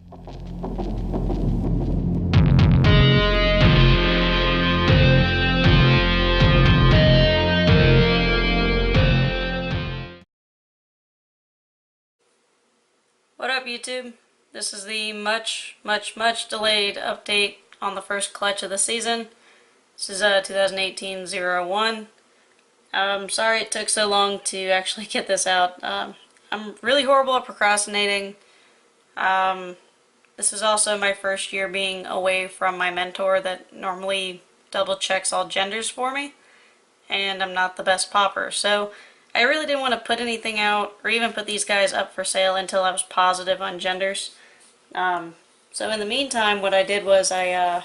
What up, YouTube? This is the much delayed update on the first clutch of the season. This is 2018-01. Sorry it took so long to actually get this out. I'm really horrible at procrastinating. This is also my first year being away from my mentor that normally double checks all genders for me, and I'm not the best popper. So I really didn't want to put anything out or even put these guys up for sale until I was positive on genders. So in the meantime, what I did was with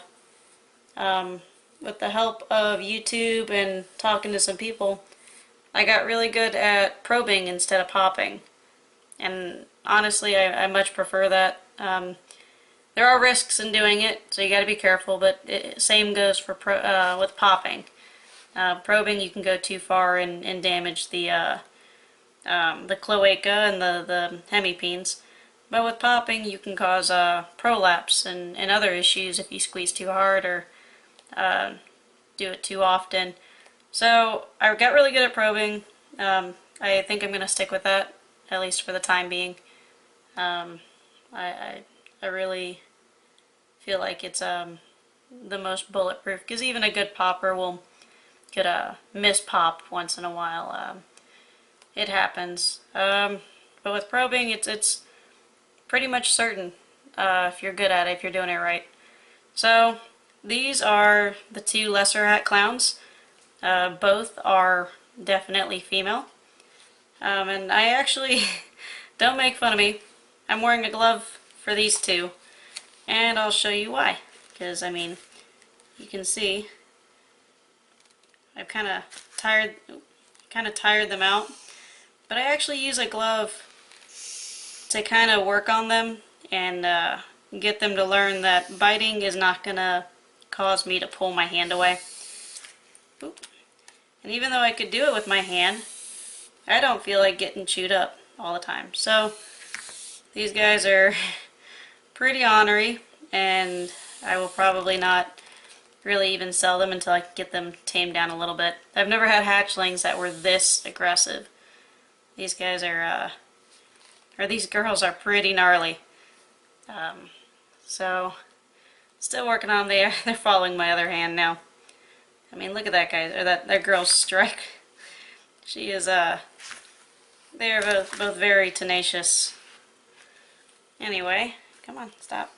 the help of YouTube and talking to some people, I got really good at probing instead of popping. And honestly, I much prefer that. There are risks in doing it, so you got to be careful, but same goes for with popping. Probing, you can go too far and damage the cloaca and the hemipenes. But with popping, you can cause prolapse and other issues if you squeeze too hard or do it too often. So I got really good at probing. I think I'm going to stick with that, at least for the time being. I really feel like it's the most bulletproof, because even a good popper could miss pop once in a while. It happens. But with probing, it's pretty much certain if you're good at it, if you're doing it right. So these are the two lesser hat clowns. Both are definitely female. And I actually, don't make fun of me, I'm wearing a glove for these two. And I'll show you why. Because, I mean, you can see I've kind of tired them out. But I actually use a glove to kind of work on them and get them to learn that biting is not going to cause me to pull my hand away. Oop. And even though I could do it with my hand, I don't feel like getting chewed up all the time. So these guys are pretty ornery, and I will probably not really even sell them until I can get them tamed down a little bit. I've never had hatchlings that were this aggressive. These guys are, or these girls are pretty gnarly. So, still working on them. They're following my other hand now. I mean, look at that guy, or that girl's strike. She is, they are both very tenacious. Anyway, come on, stop.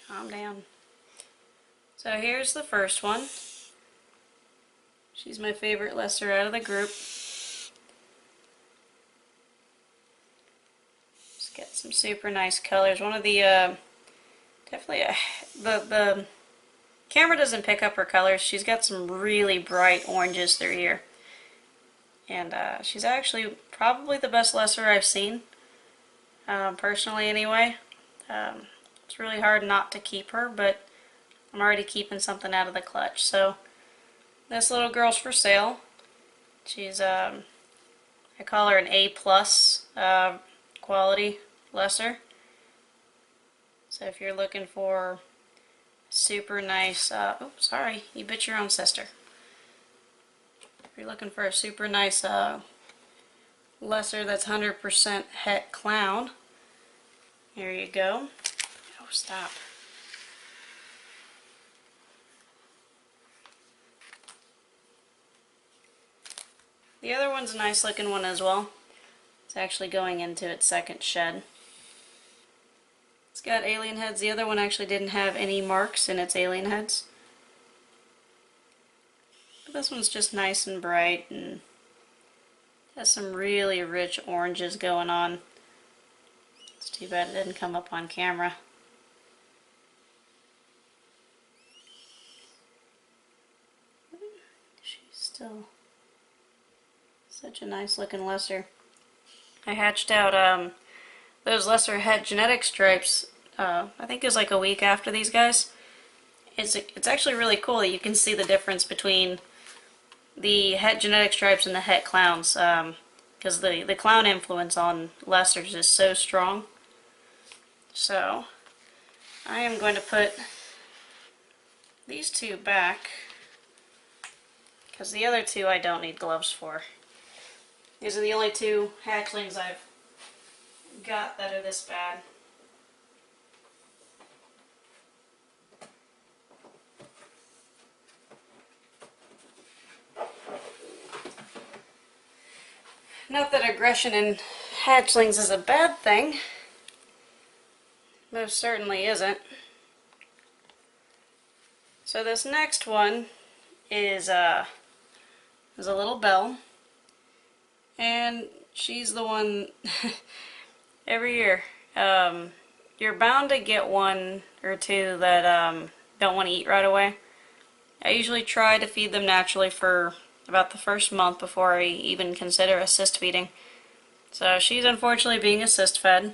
Calm down. So here's the first one. She's my favorite lesser out of the group. Just got some super nice colors. One of the, definitely, the camera doesn't pick up her colors. She's got some really bright oranges through here. And she's actually probably the best lesser I've seen, personally anyway. It's really hard not to keep her, but I'm already keeping something out of the clutch. So this little girl's for sale. She's, I call her an A+ quality lesser. So if you're looking for super nice, oops, sorry, you bit your own sister. If you're looking for a super nice lesser that's 100% het clown, here you go. Oh, stop. The other one's a nice looking one as well. It's actually going into its second shed. It's got alien heads. The other one actually didn't have any marks in its alien heads. But this one's just nice and bright and has some really rich oranges going on. It's too bad it didn't come up on camera. She's still such a nice looking lesser. I hatched out those lesser het genetic stripes, I think it was like a week after these guys. It's actually really cool that you can see the difference between the het genetic stripes and the het clowns. because the clown influence on lessers is so strong. So I am going to put these two back because the other two I don't need gloves for. These are the only two hatchlings I've got that are this bad. Not that aggression in hatchlings is a bad thing. Most certainly isn't. So this next one is a little Belle, and she's the one every year. You're bound to get one or two that don't want to eat right away. I usually try to feed them naturally for about the first month before I even consider assist feeding. So she's unfortunately being assist fed.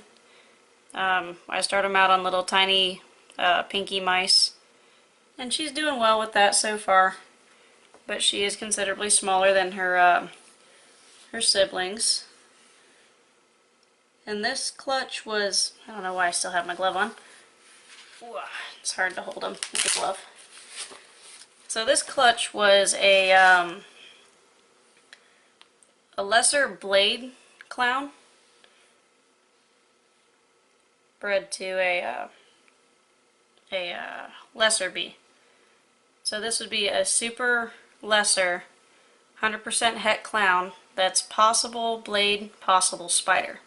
I start them out on little tiny pinky mice, and she's doing well with that so far, but she is considerably smaller than her siblings. And this clutch was, I don't know why I still have my glove on. Ooh, it's hard to hold them with a glove. So this clutch was a lesser blade clown bred to a lesser bee. So this would be a super lesser 100% het clown that's possible blade, possible spider.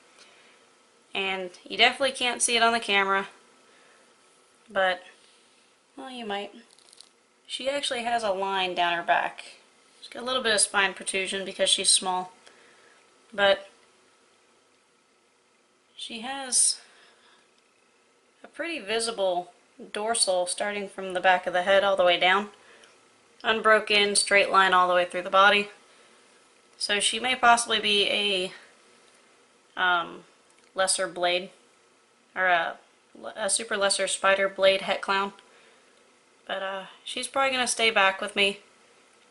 And you definitely can't see it on the camera, but, well, you might. She actually has a line down her back. She's got a little bit of spine protrusion because she's small, but she has a pretty visible dorsal starting from the back of the head all the way down. Unbroken, straight line all the way through the body. So she may possibly be a lesser blade, or a super lesser spider blade het clown. But she's probably going to stay back with me.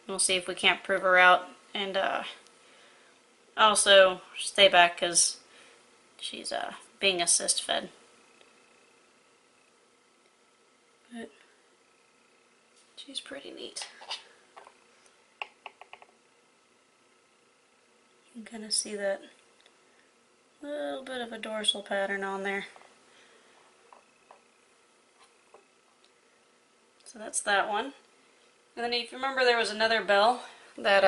We'll see if we can't prove her out. And also stay back because she's being assist fed. But she's pretty neat. You can kind of see that little bit of a dorsal pattern on there. So that's that one. And then if you remember, there was another Belle that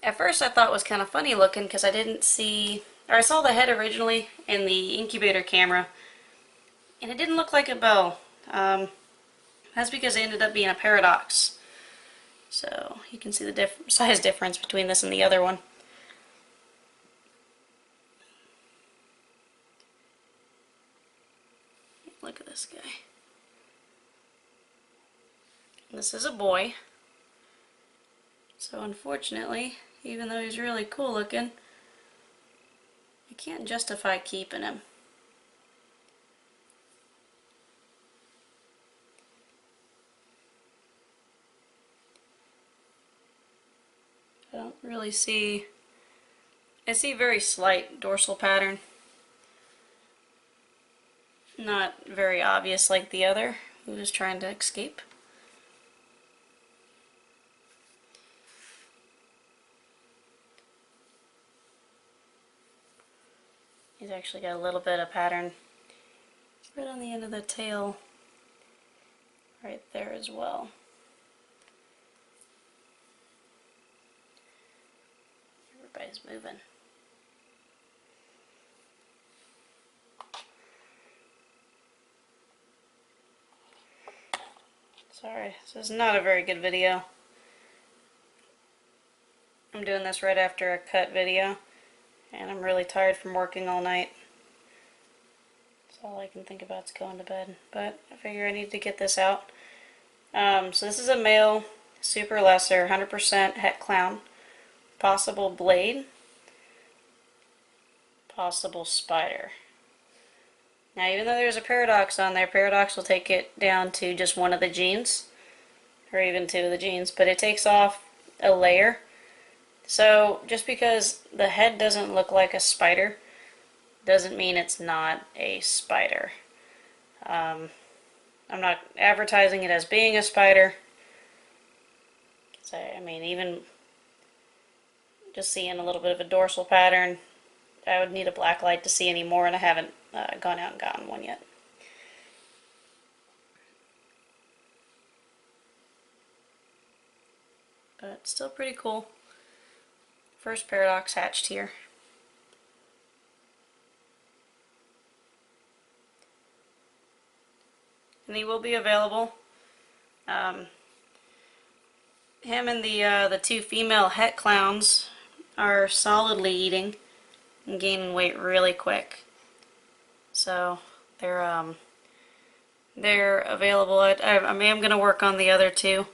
at first I thought was kind of funny looking because I didn't see, or I saw the head originally in the incubator camera and it didn't look like a Belle. That's because it ended up being a paradox. So you can see the size difference between this and the other one. Look at this guy. This is a boy. So unfortunately, even though he's really cool looking, I can't justify keeping him. I don't really see, I see very slight dorsal pattern. Not very obvious like the other, who was trying to escape. He's actually got a little bit of pattern right on the end of the tail, right there as well. Everybody's moving. Sorry, this is not a very good video. I'm doing this right after a cut video, and I'm really tired from working all night. So all I can think about is going to bed, but I figure I need to get this out. So this is a male, super lesser, 100% het clown, possible blade, possible spider. Now even though there's a paradox on there, paradox will take it down to just one of the genes, or even two of the genes, but it takes off a layer. So just because the head doesn't look like a spider doesn't mean it's not a spider. I'm not advertising it as being a spider. So, I mean, even just seeing a little bit of a dorsal pattern, I would need a black light to see any more, and I haven't gone out and gotten one yet. But still pretty cool. First paradox hatched here. And he will be available. Him and the two female het clowns are solidly eating and gaining weight really quick. So they're available. I am going to work on the other two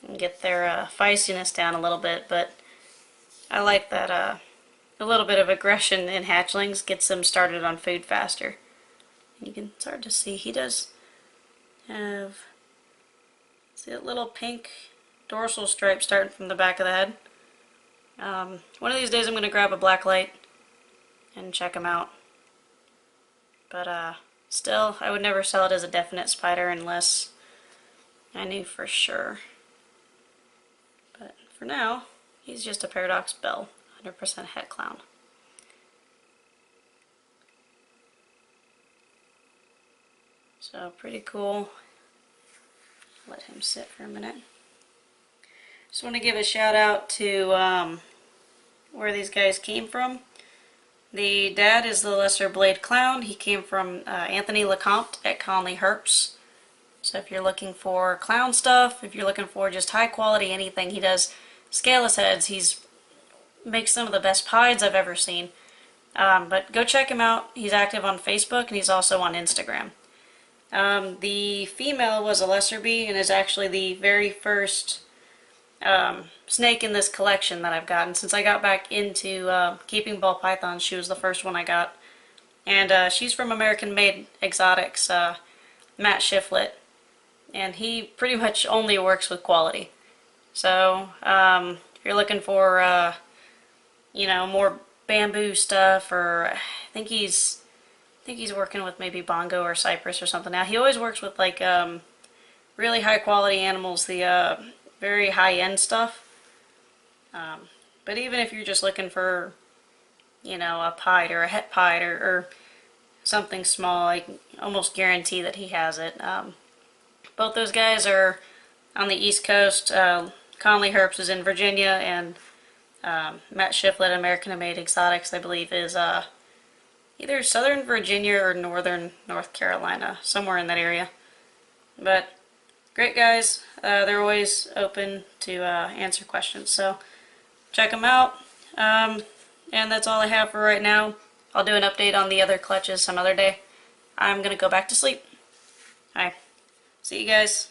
and get their feistiness down a little bit, but I like that a little bit of aggression in hatchlings gets them started on food faster. You can start to see he does have, see that little pink dorsal stripe starting from the back of the head. One of these days I'm going to grab a black light and check him out. But still, I would never sell it as a definite spider unless I knew for sure. But for now, he's just a Paradox BEL, 100% het clown. So pretty cool. Let him sit for a minute. Just want to give a shout out to where these guys came from. The dad is the Lesser Blade Clown. He came from Anthony LeCompte at Conley Herps. So if you're looking for clown stuff, if you're looking for just high quality anything, he does scaleless heads. He's makes some of the best pies I've ever seen. But go check him out. He's active on Facebook and he's also on Instagram. The female was a lesser bee and is actually the very first snake in this collection that I've gotten. Since I got back into keeping ball pythons, she was the first one I got. And she's from American Made Exotics, Matt Shiflett. And he pretty much only works with quality. So if you're looking for you know, more bamboo stuff, or I think he's working with maybe bongo or cypress or something now. He always works with like really high quality animals, the very high end stuff. But even if you're just looking for, you know, a pied or a het pied or something small, I can almost guarantee that he has it. Both those guys are on the East Coast. Conley Herps is in Virginia, and Matt Shiflett, American Made Exotics, I believe, is either Southern Virginia or Northern North Carolina, somewhere in that area. But great guys. They're always open to answer questions, so check them out. And that's all I have for right now. I'll do an update on the other clutches some other day. I'm going to go back to sleep. Alright, see you guys.